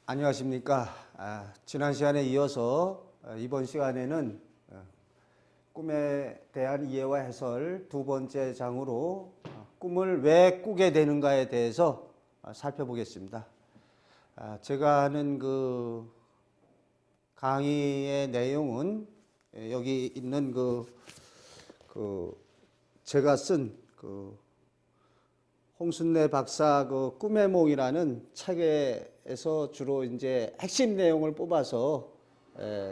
안녕하십니까. 지난 시간에 이어서 이번 시간에는 꿈에 대한 이해와 해설 두 번째 장으로 꿈을 왜 꾸게 되는가에 대해서 살펴보겠습니다. 제가 하는 그 강의의 내용은 여기 있는 제가 쓴 홍순례 박사 꿈의 몽이라는 책에서 주로 이제 핵심 내용을 뽑아서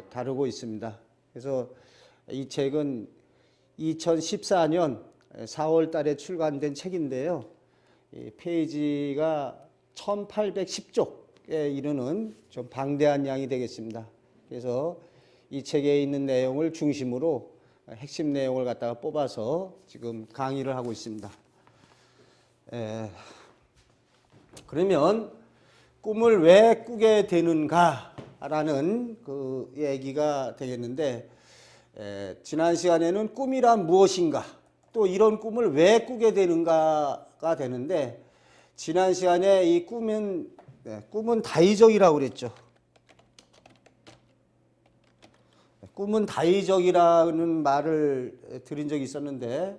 다루고 있습니다. 그래서 이 책은 2014년 4월 달에 출간된 책인데요. 페이지가 1810쪽에 이르는 좀 방대한 양이 되겠습니다. 그래서 이 책에 있는 내용을 중심으로 핵심 내용을 갖다가 뽑아서 지금 강의를 하고 있습니다. 그러면 꿈을 왜 꾸게 되는가라는 그 얘기가 되겠는데, 지난 시간에는 꿈이란 무엇인가, 또 이런 꿈을 왜 꾸게 되는가가 되는데, 지난 시간에 이 꿈은 다의적이라고 그랬죠. 꿈은 다의적이라는 말을 들은 적이 있었는데,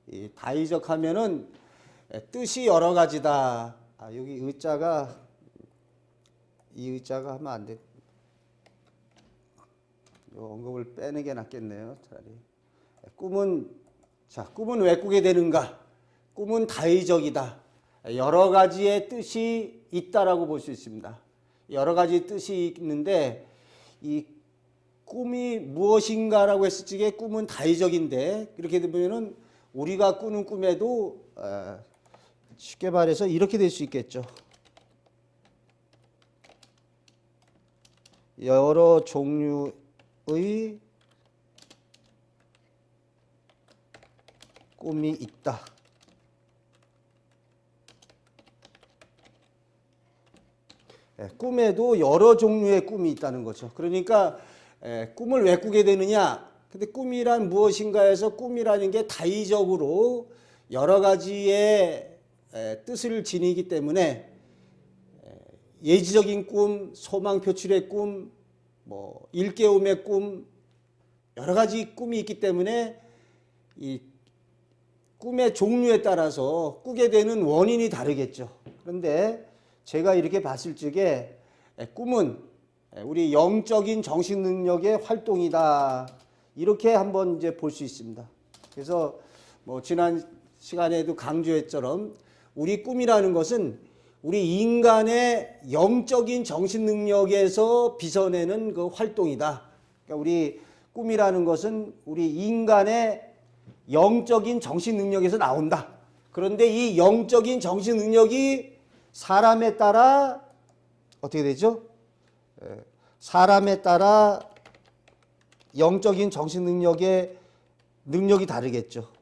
이 다의적 하면은 뜻이 여러 가지다. 여기 의자가 이 의자가 하면 안 돼. 요 언급을 빼는 게 낫겠네요. 차라리. 꿈은 왜 꾸게 되는가? 꿈은 다의적이다. 여러 가지의 뜻이 있다라고 볼 수 있습니다. 여러 가지 뜻이 있는데 이 꿈이 무엇인가라고 했을 적에 꿈은 다의적인데, 그렇게 되면은 우리가 꾸는 꿈에도 쉽게 말해서 이렇게 될 수 있겠죠. 여러 종류의 꿈이 있다. 꿈에도 여러 종류의 꿈이 있다는 거죠. 그러니까 꿈을 왜 꾸게 되느냐? 근데 꿈이란 무엇인가 해서 꿈이라는 게 다의적으로 여러 가지의 뜻을 지니기 때문에 예지적인 꿈, 소망 표출의 꿈, 일깨움의 꿈, 여러 가지 꿈이 있기 때문에 이 꿈의 종류에 따라서 꾸게 되는 원인이 다르겠죠. 그런데 제가 이렇게 봤을 적에 꿈은 우리 영적인 정신 능력의 활동이다. 이렇게 한번 이제 볼 수 있습니다. 그래서 지난 시간에도 강조했처럼 우리 꿈이라는 것은 우리 인간의 영적인 정신 능력에서 빚어내는 그 활동이다. 그러니까 우리 꿈이라는 것은 우리 인간의 영적인 정신 능력에서 나온다. 그런데 이 영적인 정신 능력이 사람에 따라 어떻게 되죠? 사람에 따라 영적인 정신 능력의 능력이 다르겠죠.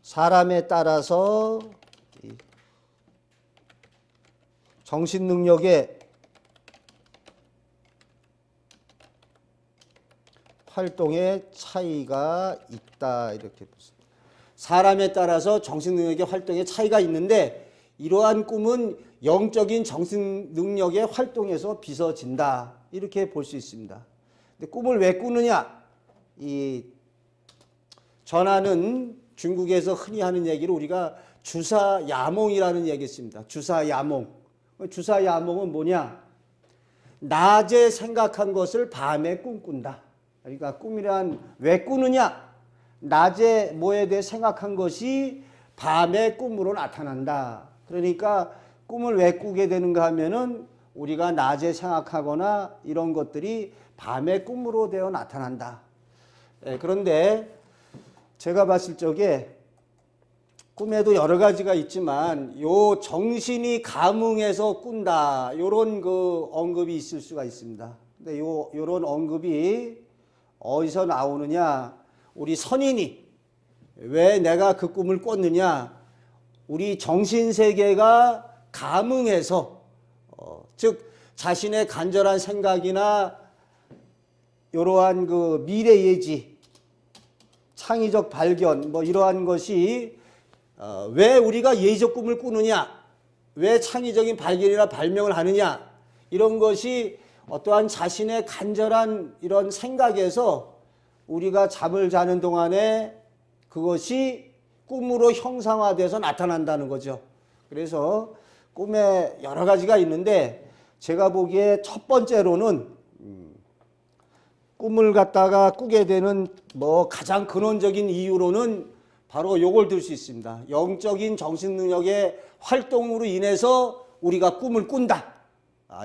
사람에 따라서 정신 능력의 활동의 차이가 있다. 이렇게 보습니다. 사람에 따라서 정신 능력의 활동의 차이가 있는데, 이러한 꿈은 영적인 정신 능력의 활동에서 빚어진다. 이렇게 볼 수 있습니다. 근데 꿈을 왜 꾸느냐? 이 전하는 중국에서 흔히 하는 얘기를 우리가 주사야몽이라는 얘기가 있습니다. 주사야몽. 주사야몽은 뭐냐? 낮에 생각한 것을 밤에 꿈꾼다. 그러니까 꿈이란 왜 꾸느냐? 낮에 뭐에 대해 생각한 것이 밤에 꿈으로 나타난다. 그러니까 꿈을 왜 꾸게 되는가 하면은 우리가 낮에 생각하거나 이런 것들이 밤에 꿈으로 되어 나타난다. 그런데 제가 봤을 적에 꿈에도 여러 가지가 있지만 요 정신이 감흥해서 꾼다, 요런 그 언급이 있을 수가 있습니다. 근데 요런 언급이 어디서 나오느냐? 우리 선인이 왜 내가 그 꿈을 꿨느냐? 우리 정신 세계가 감흥해서 즉 자신의 간절한 생각이나 이러한 그 미래 예지, 창의적 발견 이러한 것이 왜 우리가 예지적 꿈을 꾸느냐? 왜 창의적인 발견이나 발명을 하느냐, 이런 것이 어떠한 자신의 간절한 이런 생각에서 우리가 잠을 자는 동안에 그것이 꿈으로 형상화돼서 나타난다는 거죠. 그래서 꿈에 여러 가지가 있는데 제가 보기에 첫 번째로는 꿈을 갖다가 꾸게 되는 가장 근원적인 이유로는 바로 요걸 들 수 있습니다. 영적인 정신 능력의 활동으로 인해서 우리가 꿈을 꾼다.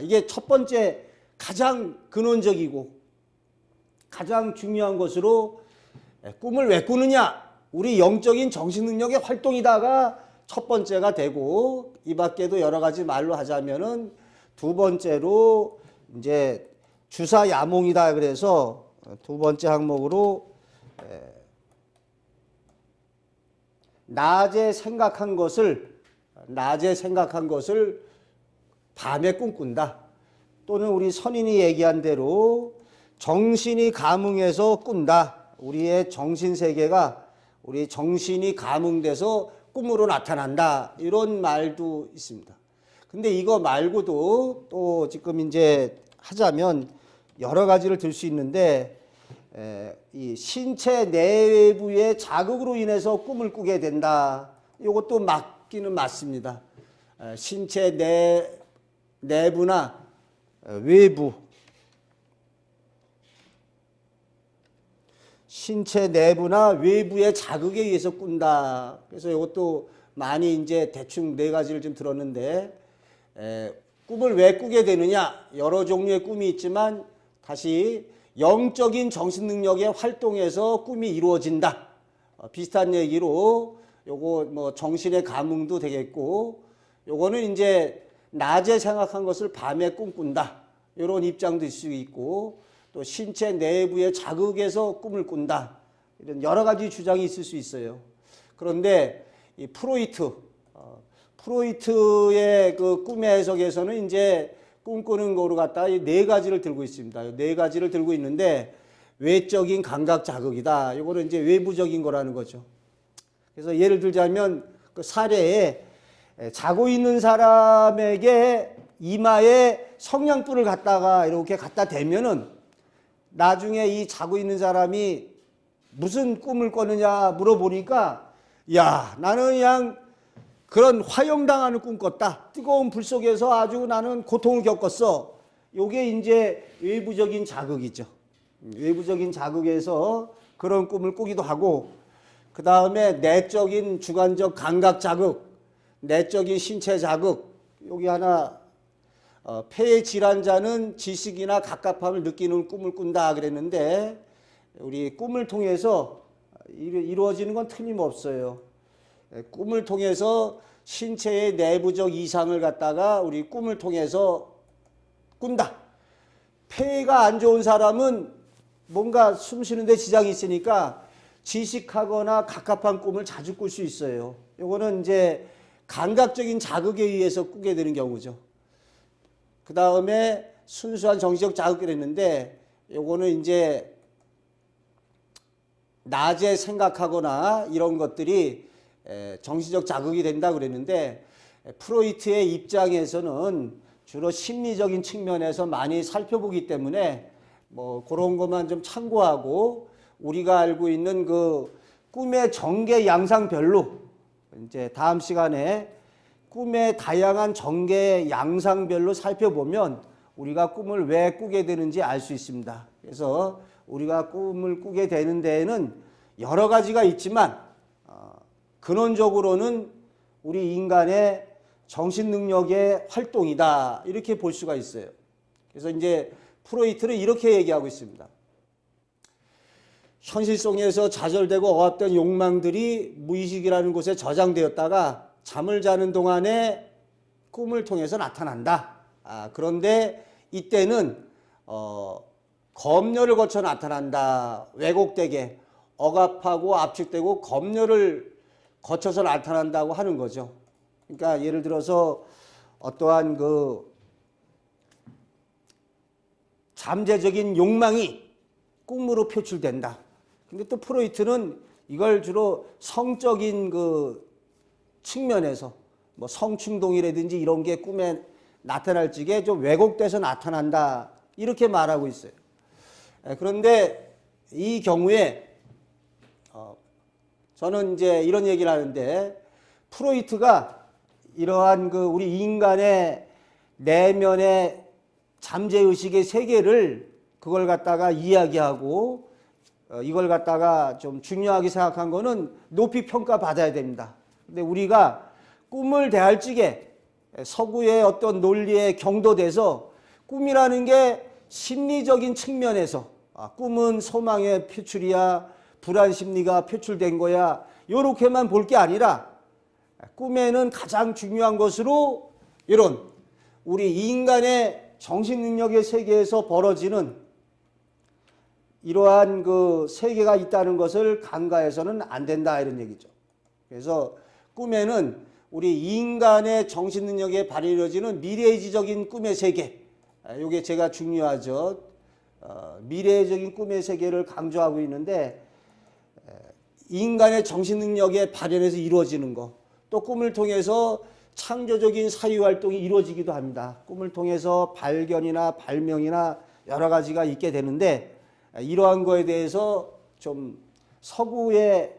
이게 첫 번째 가장 근원적이고 가장 중요한 것으로, 꿈을 왜 꾸느냐? 우리 영적인 정신 능력의 활동이다가 첫 번째가 되고, 이 밖에도 여러 가지 말로 하자면은 두 번째로 이제 주사야몽이다. 그래서 두 번째 항목으로 낮에 생각한 것을 밤에 꿈꾼다. 또는 우리 선인이 얘기한 대로 정신이 감응해서 꾼다. 우리의 정신세계가 우리 정신이 감응돼서 꿈으로 나타난다. 이런 말도 있습니다. 근데 이거 말고도 또 지금 이제 하자면 여러 가지를 들 수 있는데, 이 신체 내부의 자극으로 인해서 꿈을 꾸게 된다. 이것도 맞기는 맞습니다. 신체 내부나 외부, 신체 내부나 외부의 자극에 의해서 꾼다. 그래서 이것도 많이 이제 대충 네 가지를 좀 들었는데, 꿈을 왜 꾸게 되느냐? 여러 종류의 꿈이 있지만 다시 영적인 정신 능력의 활동에서 꿈이 이루어진다. 비슷한 얘기로 요거 정신의 감흥도 되겠고, 요거는 이제 낮에 생각한 것을 밤에 꿈꾼다. 이런 입장도 있을 수 있고, 또 신체 내부의 자극에서 꿈을 꾼다. 이런 여러 가지 주장이 있을 수 있어요. 그런데 이 프로이트의 그 꿈의 해석에서는 이제 꿈꾸는 거로 갖다가 이 네 가지를 들고 있습니다. 네 가지를 들고 있는데, 외적인 감각 자극이다. 이거는 이제 외부적인 거라는 거죠. 그래서 예를 들자면 그 사례에 자고 있는 사람에게 이마에 성냥불을 갖다가 이렇게 갖다 대면은 나중에 이 자고 있는 사람이 무슨 꿈을 꿨느냐 물어보니까, 야, 나는 그냥 그런 화형당하는 꿈 꿨다. 뜨거운 불 속에서 아주 나는 고통을 겪었어. 요게 이제 외부적인 자극이죠. 외부적인 자극에서 그런 꿈을 꾸기도 하고, 그 다음에 내적인 주관적 감각 자극, 내적인 신체 자극. 여기 하나, 폐의 질환자는 지식이나 갑갑함을 느끼는 꿈을 꾼다 그랬는데, 우리 꿈을 통해서 이루어지는 건 틀림없어요. 꿈을 통해서 신체의 내부적 이상을 갖다가 우리 꿈을 통해서 꾼다. 폐가 안 좋은 사람은 뭔가 숨 쉬는데 지장이 있으니까 지식하거나 갑갑한 꿈을 자주 꿀 수 있어요. 요거는 이제 감각적인 자극에 의해서 꾸게 되는 경우죠. 그 다음에 순수한 정신적 자극을 했는데, 요거는 이제 낮에 생각하거나 이런 것들이 정신적 자극이 된다 그랬는데, 프로이트의 입장에서는 주로 심리적인 측면에서 많이 살펴보기 때문에 그런 것만 좀 참고하고, 우리가 알고 있는 그 꿈의 전개 양상별로 이제 다음 시간에 꿈의 다양한 전개 양상별로 살펴보면 우리가 꿈을 왜 꾸게 되는지 알 수 있습니다. 그래서 우리가 꿈을 꾸게 되는 데에는 여러 가지가 있지만 근원적으로는 우리 인간의 정신 능력의 활동이다, 이렇게 볼 수가 있어요. 그래서 이제 프로이트는 이렇게 얘기하고 있습니다. 현실 속에서 좌절되고 억압된 욕망들이 무의식이라는 곳에 저장되었다가 잠을 자는 동안에 꿈을 통해서 나타난다. 그런데 이때는 검열을 거쳐 나타난다. 왜곡되게 억압하고 압축되고 검열을 거쳐서 나타난다고 하는 거죠. 그러니까 예를 들어서 어떠한 그 잠재적인 욕망이 꿈으로 표출된다. 근데 또 프로이트는 이걸 주로 성적인 그 측면에서, 뭐 성충동이라든지 이런 게 꿈에 나타날 적에 좀 왜곡돼서 나타난다 이렇게 말하고 있어요. 그런데 이 경우에 저는 이제 이런 얘기를 하는데 프로이트가 이러한 그 우리 인간의 내면의 잠재의식의 세계를 그걸 갖다가 이야기하고 이걸 갖다가 좀 중요하게 생각한 거는 높이 평가받아야 됩니다. 근데 우리가 꿈을 대할 적에 서구의 어떤 논리에 경도돼서 꿈이라는 게 심리적인 측면에서 꿈은 소망의 표출이야, 불안 심리가 표출된 거야, 요렇게만 볼 게 아니라 꿈에는 가장 중요한 것으로 이런 우리 인간의 정신 능력의 세계에서 벌어지는 이러한 그 세계가 있다는 것을 간과해서는 안 된다 이런 얘기죠. 그래서 꿈에는 우리 인간의 정신 능력에 발휘되어지는 미래지적인 꿈의 세계, 이게 제가 중요하죠. 미래적인 꿈의 세계를 강조하고 있는데 인간의 정신 능력의 발현에서 이루어지는 것, 또 꿈을 통해서 창조적인 사유활동이 이루어지기도 합니다. 꿈을 통해서 발견이나 발명이나 여러 가지가 있게 되는데 이러한 거에 대해서 좀 서구의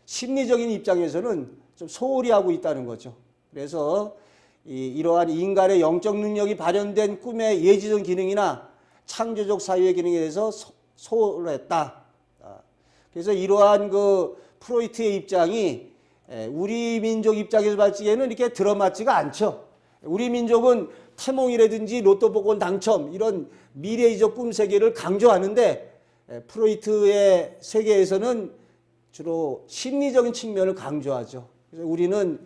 심리적인 입장에서는 좀 소홀히 하고 있다는 거죠. 그래서 이러한 인간의 영적 능력이 발현된 꿈의 예지적 기능이나 창조적 사유의 기능에 대해서 소홀했다. 그래서 이러한 그 프로이트의 입장이 우리 민족 입장에서 봤기에는 이렇게 들어맞지가 않죠. 우리 민족은 태몽이라든지 로또 복권 당첨 이런 미래적 꿈 세계를 강조하는데 프로이트의 세계에서는 주로 심리적인 측면을 강조하죠. 그래서 우리는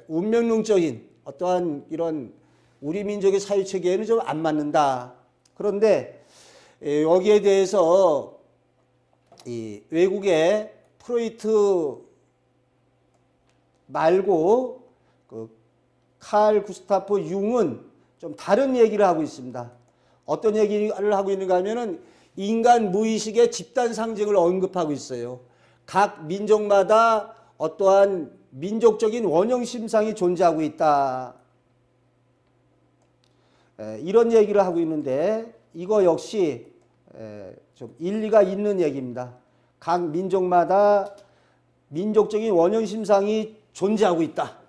운명론적인 어떠한 이런 우리 민족의 사유 체계에는 좀 안 맞는다. 그런데 여기에 대해서 이 외국의 프로이트 말고 그 칼 구스타프 융은 좀 다른 얘기를 하고 있습니다. 어떤 얘기를 하고 있는가 하면은 인간 무의식의 집단 상징을 언급하고 있어요. 각 민족마다 어떠한 민족적인 원형 심상이 존재하고 있다. 이런 얘기를 하고 있는데 이거 역시 좀 일리가 있는 얘기입니다. 각 민족마다 민족적인 원형 심상이 존재하고 있다.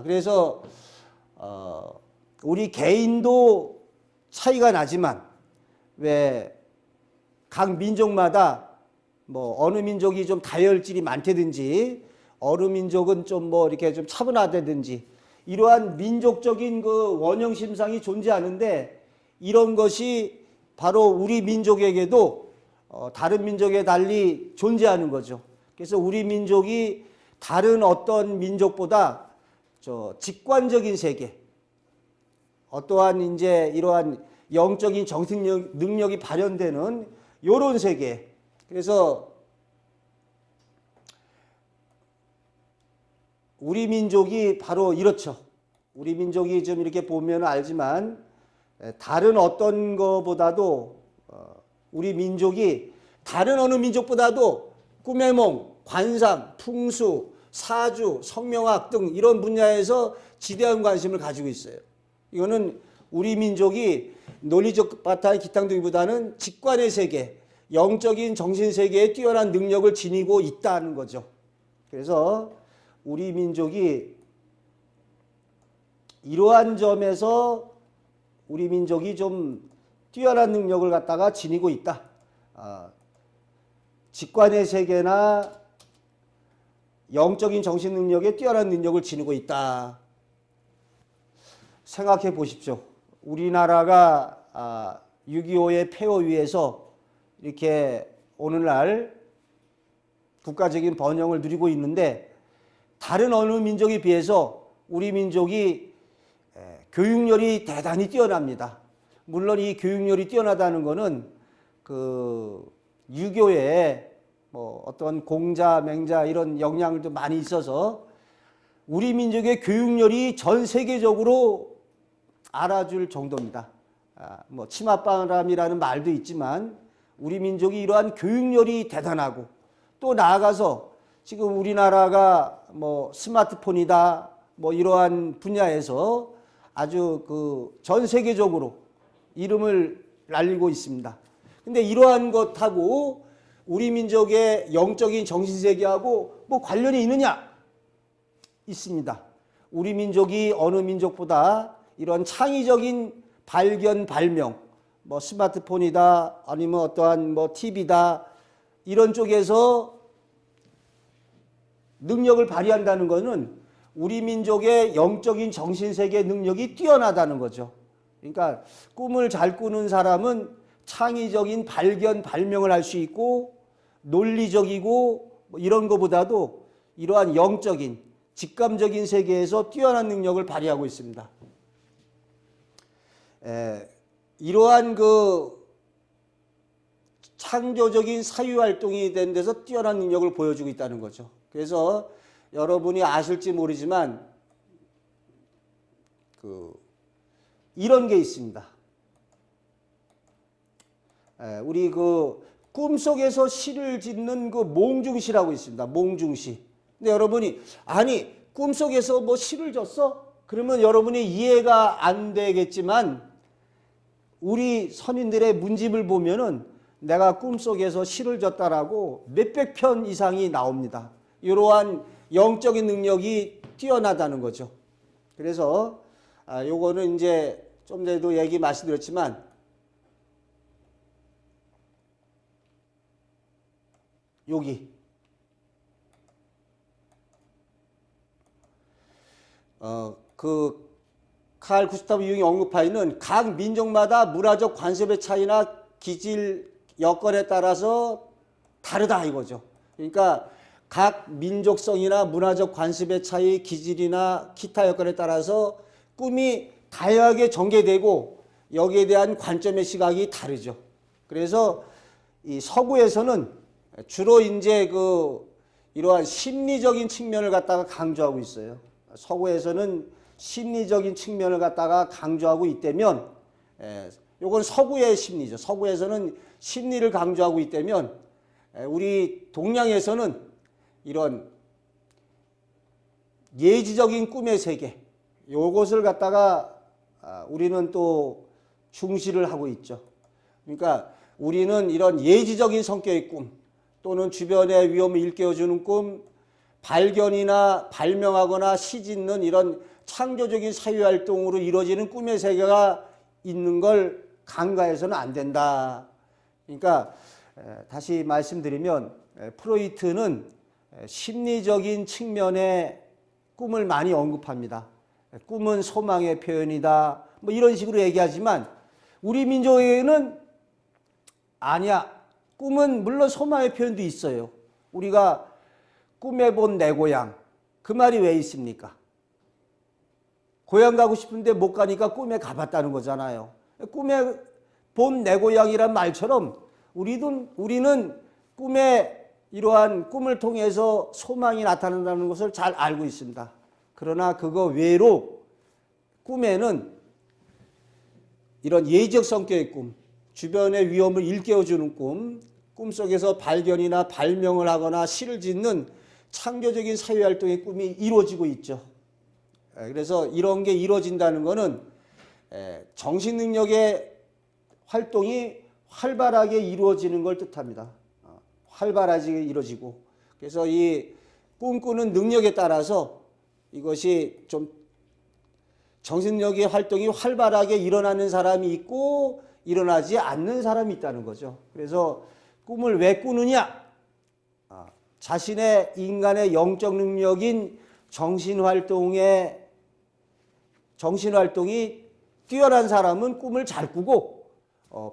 그래서 우리 개인도 차이가 나지만 왜 각 민족마다 뭐 어느 민족이 좀 다혈질이 많다든지 어느 민족은 좀 뭐 이렇게 좀 차분하다든지 이러한 민족적인 그 원형 심상이 존재하는데 이런 것이 바로 우리 민족에게도 다른 민족에 달리 존재하는 거죠. 그래서 우리 민족이 다른 어떤 민족보다 직관적인 세계, 어떠한 이제 이러한 영적인 정신 능력이 발현되는 이런 세계. 그래서 우리 민족이 바로 이렇죠. 우리 민족이 좀 이렇게 보면 알지만 다른 어떤 거보다도 우리 민족이 다른 어느 민족보다도 꿈의 몽, 관상, 풍수, 사주, 성명학 등 이런 분야에서 지대한 관심을 가지고 있어요. 이거는 우리 민족이 논리적 바탕의 기탕두기보다는 직관의 세계, 영적인 정신세계에 뛰어난 능력을 지니고 있다는 거죠. 그래서 우리 민족이 이러한 점에서 우리 민족이 좀 뛰어난 능력을 갖다가 지니고 있다. 직관의 세계나 영적인 정신 능력에 뛰어난 능력을 지니고 있다. 생각해 보십시오. 우리나라가 6.25의 폐허 위에서 이렇게 오늘날 국가적인 번영을 누리고 있는데 다른 어느 민족에 비해서 우리 민족이 교육열이 대단히 뛰어납니다. 물론 이 교육열이 뛰어나다는 것은 그 유교에 뭐 어떤 공자, 맹자 이런 영향도 많이 있어서 우리 민족의 교육열이 전 세계적으로 알아줄 정도입니다. 뭐 치맛바람이라는 말도 있지만 우리 민족이 이러한 교육열이 대단하고 또 나아가서 지금 우리나라가 뭐 스마트폰이다, 뭐 이러한 분야에서 아주 그 전 세계적으로 이름을 날리고 있습니다. 근데 이러한 것하고 우리 민족의 영적인 정신세계하고 뭐 관련이 있느냐? 있습니다. 우리 민족이 어느 민족보다 이런 창의적인 발견, 발명, 뭐 스마트폰이다, 아니면 어떠한 뭐 TV다, 이런 쪽에서 능력을 발휘한다는 것은 우리 민족의 영적인 정신세계 능력이 뛰어나다는 거죠. 그러니까 꿈을 잘 꾸는 사람은 창의적인 발견, 발명을 할 수 있고 논리적이고 뭐 이런 것보다도 이러한 영적인, 직감적인 세계에서 뛰어난 능력을 발휘하고 있습니다. 이러한 그 창조적인 사유활동이 된 데서 뛰어난 능력을 보여주고 있다는 거죠. 그래서 여러분이 아실지 모르지만 이런 게 있습니다. 우리 그 꿈속에서 시를 짓는 그 몽중시라고 있습니다. 몽중시. 근데 여러분이 아니 꿈속에서 뭐 시를 졌어? 그러면 여러분이 이해가 안 되겠지만 우리 선인들의 문집을 보면은 내가 꿈속에서 시를 졌다라고 몇백 편 이상이 나옵니다. 이러한 영적인 능력이 뛰어나다는 거죠. 그래서 요거는 이제 좀 전에도 얘기 말씀드렸지만 여기 그 칼 구스타브 융이 언급하는 각 민족마다 문화적 관습의 차이나 기질 여건에 따라서 다르다 이거죠. 그러니까 각 민족성이나 문화적 관습의 차이, 기질이나 기타 여건에 따라서 꿈이 다양하게 전개되고 여기에 대한 관점의 시각이 다르죠. 그래서 이 서구에서는 주로 이제 이러한 심리적인 측면을 갖다가 강조하고 있어요. 서구에서는 심리적인 측면을 갖다가 강조하고 있다면, 요건 서구의 심리죠. 서구에서는 심리를 강조하고 있다면, 우리 동양에서는 이런 예지적인 꿈의 세계, 요것을 갖다가 우리는 또 중시를 하고 있죠. 그러니까 우리는 이런 예지적인 성격의 꿈, 또는 주변의 위험을 일깨워주는 꿈, 발견이나 발명하거나 시짓는 이런 창조적인 사유활동으로 이루어지는 꿈의 세계가 있는 걸 간과해서는 안 된다. 그러니까 다시 말씀드리면 프로이트는 심리적인 측면의 꿈을 많이 언급합니다. 꿈은 소망의 표현이다. 뭐 이런 식으로 얘기하지만 우리 민족에게는 아니야. 꿈은 물론 소망의 표현도 있어요. 우리가 꿈에 본 내 고향, 그 말이 왜 있습니까? 고향 가고 싶은데 못 가니까 꿈에 가봤다는 거잖아요. 꿈에 본 내 고향이란 말처럼 우리는 꿈에 이러한 꿈을 통해서 소망이 나타난다는 것을 잘 알고 있습니다. 그러나 그거 외로 꿈에는 이런 예지적 성격의 꿈, 주변의 위험을 일깨워주는 꿈, 꿈속에서 발견이나 발명을 하거나 시를 짓는 창조적인 사회활동의 꿈이 이루어지고 있죠. 그래서 이런 게 이루어진다는 것은 정신능력의 활동이 활발하게 이루어지는 걸 뜻합니다. 활발하게 이루어지고, 그래서 이 꿈꾸는 능력에 따라서 이것이 좀 정신력의 활동이 활발하게 일어나는 사람이 있고 일어나지 않는 사람이 있다는 거죠. 그래서 꿈을 왜 꾸느냐? 자신의 인간의 영적 능력인 정신활동이 뛰어난 사람은 꿈을 잘 꾸고,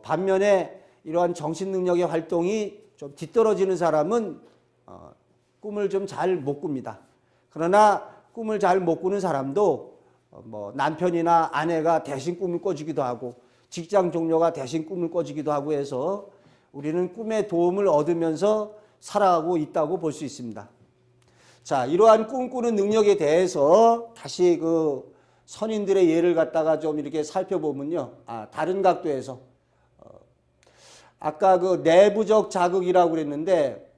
반면에 이러한 정신능력의 활동이 좀 뒤떨어지는 사람은 꿈을 좀 잘 못 꿉니다. 그러나 꿈을 잘 못 꾸는 사람도 뭐 남편이나 아내가 대신 꿈을 꿔주기도 하고 직장 동료가 대신 꿈을 꿔주기도 하고 해서 우리는 꿈의 도움을 얻으면서 살아가고 있다고 볼 수 있습니다. 자, 이러한 꿈꾸는 능력에 대해서 다시 그 선인들의 예를 갖다가 좀 이렇게 살펴보면요. 다른 각도에서 아까 그 내부적 자극이라고 그랬는데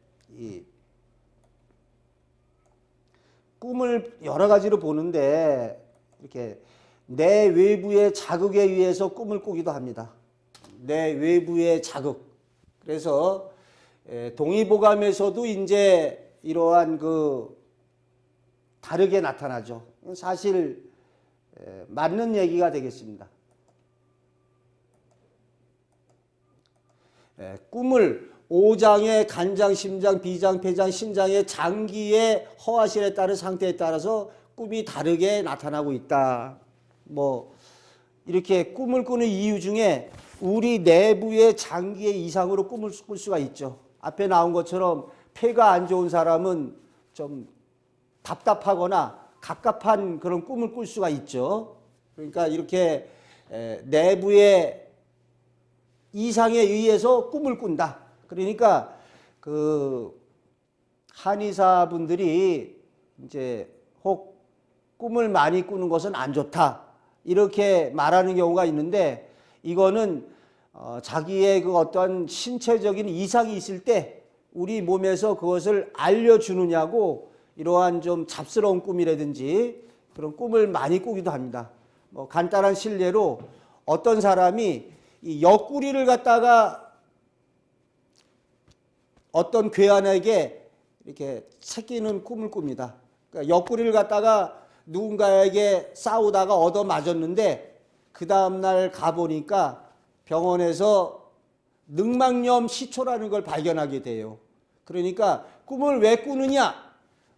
꿈을 여러 가지로 보는데 이렇게 내 외부의 자극에 의해서 꿈을 꾸기도 합니다. 내 외부의 자극. 그래서 동의보감에서도 이제 이러한 그 다르게 나타나죠. 사실 맞는 얘기가 되겠습니다. 꿈을 오장의 간장, 심장, 비장, 폐장, 신장의 장기의 허화실에 따른 상태에 따라서 꿈이 다르게 나타나고 있다. 뭐 이렇게 꿈을 꾸는 이유 중에 우리 내부의 장기의 이상으로 꿈을 꿀 수가 있죠. 앞에 나온 것처럼 폐가 안 좋은 사람은 좀 답답하거나 갑갑한 그런 꿈을 꿀 수가 있죠. 그러니까 이렇게 내부의 이상에 의해서 꿈을 꾼다. 그러니까 그 한의사분들이 이제 혹 꿈을 많이 꾸는 것은 안 좋다. 이렇게 말하는 경우가 있는데 이거는 자기의 그 어떤 신체적인 이상이 있을 때 우리 몸에서 그것을 알려주느냐고 이러한 좀 잡스러운 꿈이라든지 그런 꿈을 많이 꾸기도 합니다. 뭐 간단한 실례로 어떤 사람이 이 옆구리를 갖다가 어떤 괴한에게 이렇게 새끼는 꿈을 꿉니다. 그러니까 옆구리를 갖다가 누군가에게 싸우다가 얻어 맞았는데 그 다음날 가보니까 병원에서 늑막염 시초라는 걸 발견하게 돼요. 그러니까 꿈을 왜 꾸느냐?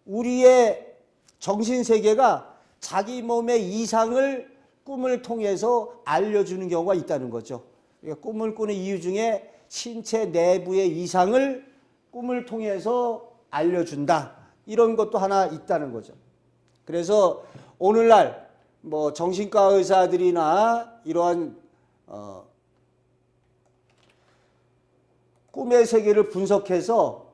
우리의 정신세계가 자기 몸의 이상을 꿈을 통해서 알려주는 경우가 있다는 거죠. 그러니까 꿈을 꾸는 이유 중에 신체 내부의 이상을 꿈을 통해서 알려준다. 이런 것도 하나 있다는 거죠. 그래서 오늘날 뭐 정신과 의사들이나 이러한 꿈의 세계를 분석해서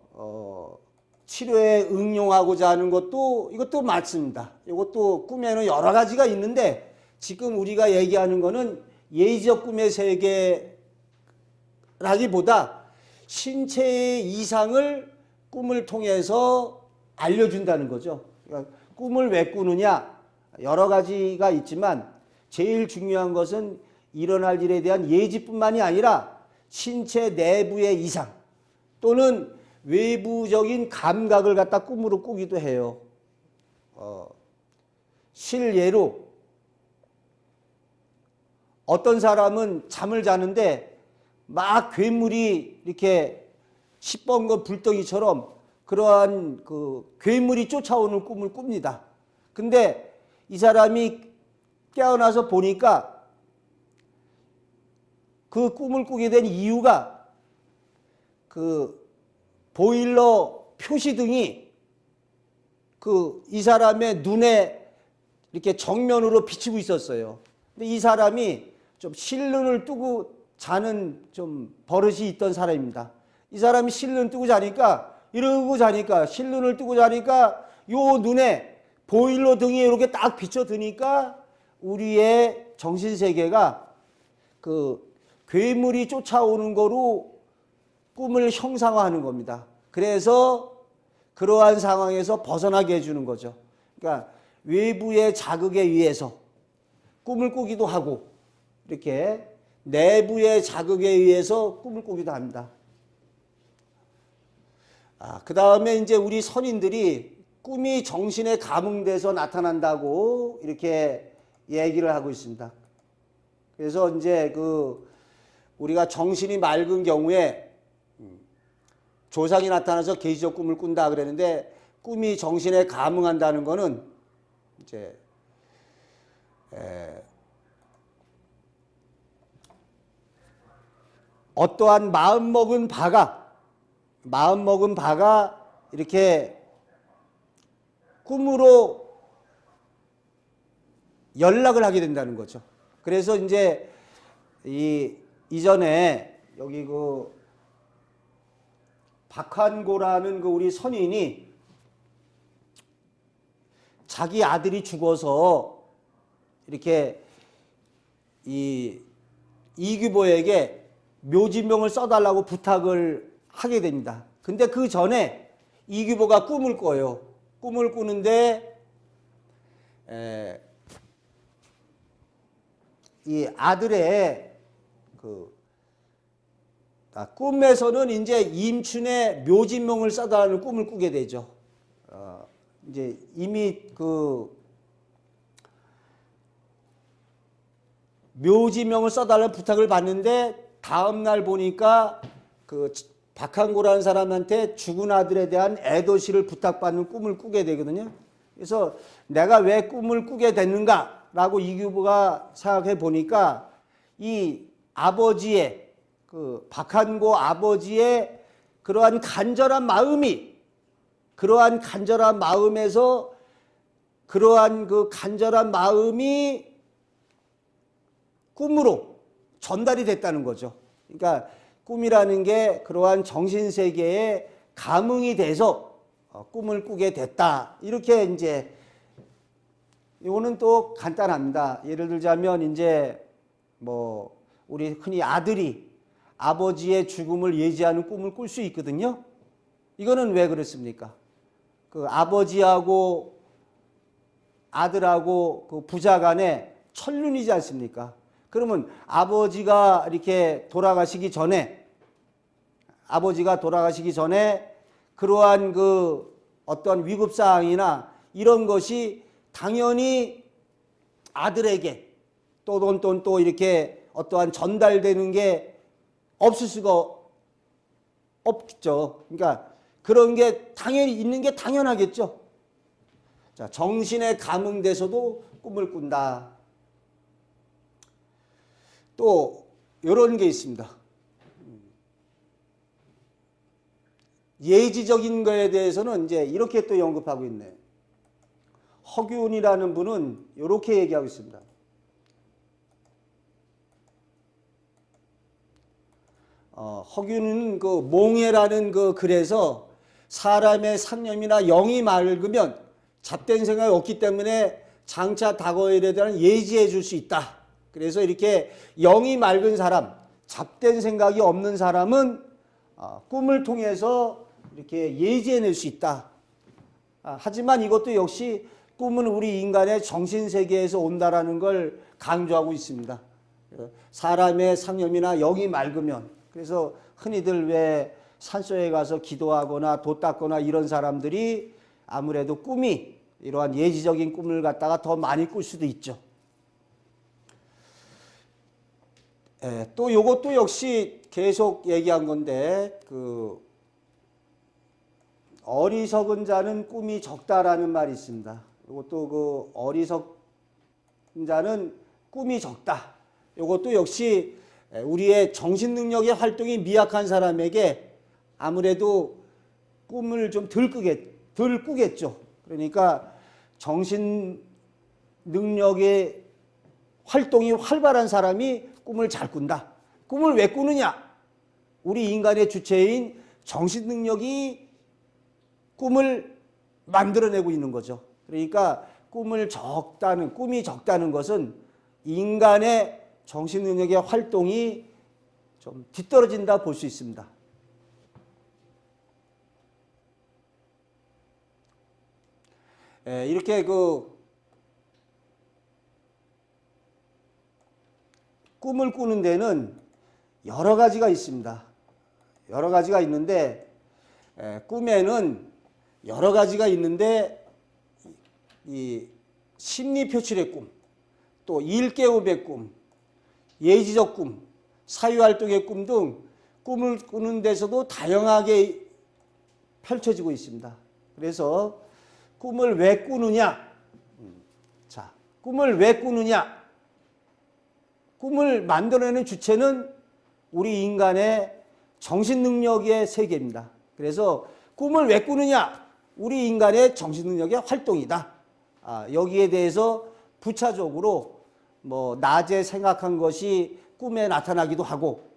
치료에 응용하고자 하는 것도 이것도 맞습니다. 이것도 꿈에는 여러 가지가 있는데 지금 우리가 얘기하는 거는 예의적 꿈의 세계라기보다 신체의 이상을 꿈을 통해서 알려준다는 거죠. 그러니까 꿈을 왜 꾸느냐? 여러 가지가 있지만 제일 중요한 것은 일어날 일에 대한 예지뿐만이 아니라 신체 내부의 이상 또는 외부적인 감각을 갖다 꿈으로 꾸기도 해요. 실예로 어떤 사람은 잠을 자는데 막 괴물이 이렇게 시뻘건 불덩이처럼 그러한 그 괴물이 쫓아오는 꿈을 꿉니다. 근데 이 사람이 깨어나서 보니까 그 꿈을 꾸게 된 이유가 그 보일러 표시등이 그 이 사람의 눈에 이렇게 정면으로 비치고 있었어요. 근데 이 사람이 좀 실눈을 뜨고 자는 좀 버릇이 있던 사람입니다. 이 사람이 실눈 뜨고 자니까 이러고 자니까 실눈을 뜨고 자니까 요 눈에 보일러 등이 이렇게 딱 비춰드니까 우리의 정신세계가 그 괴물이 쫓아오는 거로 꿈을 형상화하는 겁니다. 그래서 그러한 상황에서 벗어나게 해주는 거죠. 그러니까 외부의 자극에 의해서 꿈을 꾸기도 하고 이렇게 내부의 자극에 의해서 꿈을 꾸기도 합니다. 그 다음에 이제 우리 선인들이 꿈이 정신에 감응돼서 나타난다고 이렇게 얘기를 하고 있습니다. 그래서 이제 그 우리가 정신이 맑은 경우에 조상이 나타나서 계시적 꿈을 꾼다 그랬는데 꿈이 정신에 감응한다는 거는 이제 어떠한 마음먹은 바가 이렇게 꿈으로 연락을 하게 된다는 거죠. 그래서 이제 이전에 여기 그 박한고라는 그 우리 선인이 자기 아들이 죽어서 이렇게 이규보에게 묘지명을 써달라고 부탁을 하게 됩니다. 근데 그 전에 이규보가 꿈을 꿔요. 꿈을 꾸는데 이 아들의 꿈에서는 이제 임춘의 묘진명을 써달라는 꿈을 꾸게 되죠. 이제 이미 묘지명을 써달라는 부탁을 받는데 다음 날 보니까 박한고라는 사람한테 죽은 아들에 대한 애도시를 부탁받는 꿈을 꾸게 되거든요. 그래서 내가 왜 꿈을 꾸게 됐는가라고 이규보가 생각해 보니까 이 아버지의 박한고 아버지의 그러한 간절한 마음에서 그러한 간절한 마음이 꿈으로 전달이 됐다는 거죠. 그러니까 꿈이라는 게 그러한 정신세계에 감흥이 돼서 꿈을 꾸게 됐다. 이렇게 이제 이거는 또 간단합니다. 예를 들자면 이제 우리 흔히 아들이 아버지의 죽음을 예지하는 꿈을 꿀 수 있거든요. 이거는 왜 그렇습니까? 아버지하고 아들하고 부자간에 천륜이지 않습니까? 그러면 아버지가 돌아가시기 전에 그러한 어떤 위급사항이나 이런 것이 당연히 아들에게 또 이렇게 어떠한 전달되는 게 없을 수가 없죠. 그러니까 그런 게 당연히 있는 게 당연하겠죠. 자, 정신에 감흥돼서도 꿈을 꾼다. 또 이런 게 있습니다. 예지적인 거에 대해서는 이제 이렇게 또 언급하고 있네. 허균이라는 분은 이렇게 얘기하고 있습니다. 허균은 몽해라는 글에서 사람의 상념이나 영이 맑으면 잡된 생각이 없기 때문에 장차 다가오에 대한 예지해 줄 수 있다. 그래서 이렇게 영이 맑은 사람, 잡된 생각이 없는 사람은 꿈을 통해서 이렇게 예지해낼 수 있다. 하지만 이것도 역시 꿈은 우리 인간의 정신세계에서 온다라는 걸 강조하고 있습니다. 사람의 상념이나 영이 맑으면, 그래서 흔히들 왜 산속에 가서 기도하거나 돛 닦거나 이런 사람들이 아무래도 꿈이 이러한 예지적인 꿈을 갖다가 더 많이 꿀 수도 있죠. 또 이것도 역시 계속 얘기한 건데 어리석은 자는 꿈이 적다라는 말이 있습니다. 이것도 어리석은 자는 꿈이 적다. 이것도 역시 우리의 정신 능력의 활동이 미약한 사람에게 아무래도 꿈을 좀 덜 꾸겠죠. 그러니까 정신 능력의 활동이 활발한 사람이 꿈을 잘 꾼다. 꿈을 왜 꾸느냐? 우리 인간의 주체인 정신 능력이 꿈을 만들어내고 있는 거죠. 그러니까 꿈이 적다는 것은 인간의 정신 능력의 활동이 좀 뒤떨어진다 볼 수 있습니다. 이렇게 꿈을 꾸는 데는 여러 가지가 있습니다. 여러 가지가 있는데 꿈에는 여러 가지가 있는데 이 심리 표출의 꿈, 또 일깨움의 꿈, 예지적 꿈, 사유활동의 꿈 등 꿈을 꾸는 데서도 다양하게 펼쳐지고 있습니다. 그래서 꿈을 왜 꾸느냐? 자, 꿈을 왜 꾸느냐? 꿈을 만들어내는 주체는 우리 인간의 정신능력의 세계입니다. 그래서 꿈을 왜 꾸느냐? 우리 인간의 정신능력의 활동이다. 여기에 대해서 부차적으로 낮에 생각한 것이 꿈에 나타나기도 하고,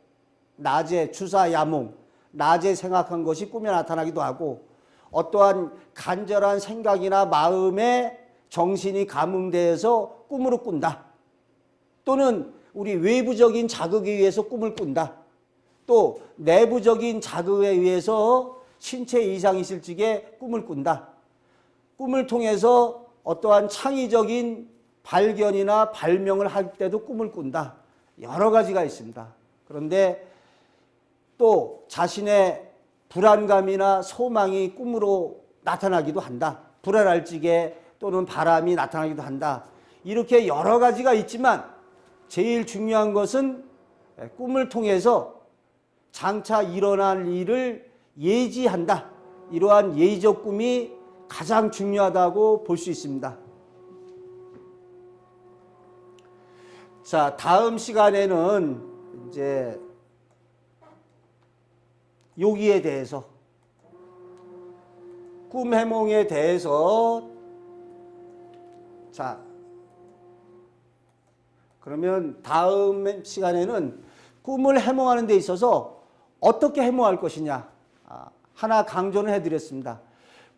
낮에 주사 야몽, 낮에 생각한 것이 꿈에 나타나기도 하고, 어떠한 간절한 생각이나 마음에 정신이 감흥되어서 꿈으로 꾼다. 또는 우리 외부적인 자극에 의해서 꿈을 꾼다. 또 내부적인 자극에 의해서 신체 이상이 있을 적에 꿈을 꾼다. 꿈을 통해서 어떠한 창의적인 발견이나 발명을 할 때도 꿈을 꾼다. 여러 가지가 있습니다. 그런데 또 자신의 불안감이나 소망이 꿈으로 나타나기도 한다. 불안할지게 또는 바람이 나타나기도 한다. 이렇게 여러 가지가 있지만 제일 중요한 것은 꿈을 통해서 장차 일어날 일을 예지한다. 이러한 예지적 꿈이 가장 중요하다고 볼 수 있습니다. 자, 다음 시간에는 이제 여기에 대해서 꿈 해몽에 대해서 자 그러면 다음 시간에는 꿈을 해몽하는 데 있어서 어떻게 해몽할 것이냐 하나 강조를 해드렸습니다.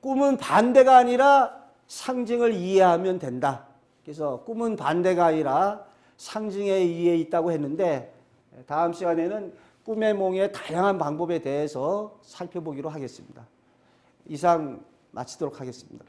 꿈은 반대가 아니라 상징을 이해하면 된다. 그래서 꿈은 반대가 아니라 상징에 이해 있다고 했는데 다음 시간에는 꿈 해몽의 다양한 방법에 대해서 살펴보기로 하겠습니다. 이상 마치도록 하겠습니다.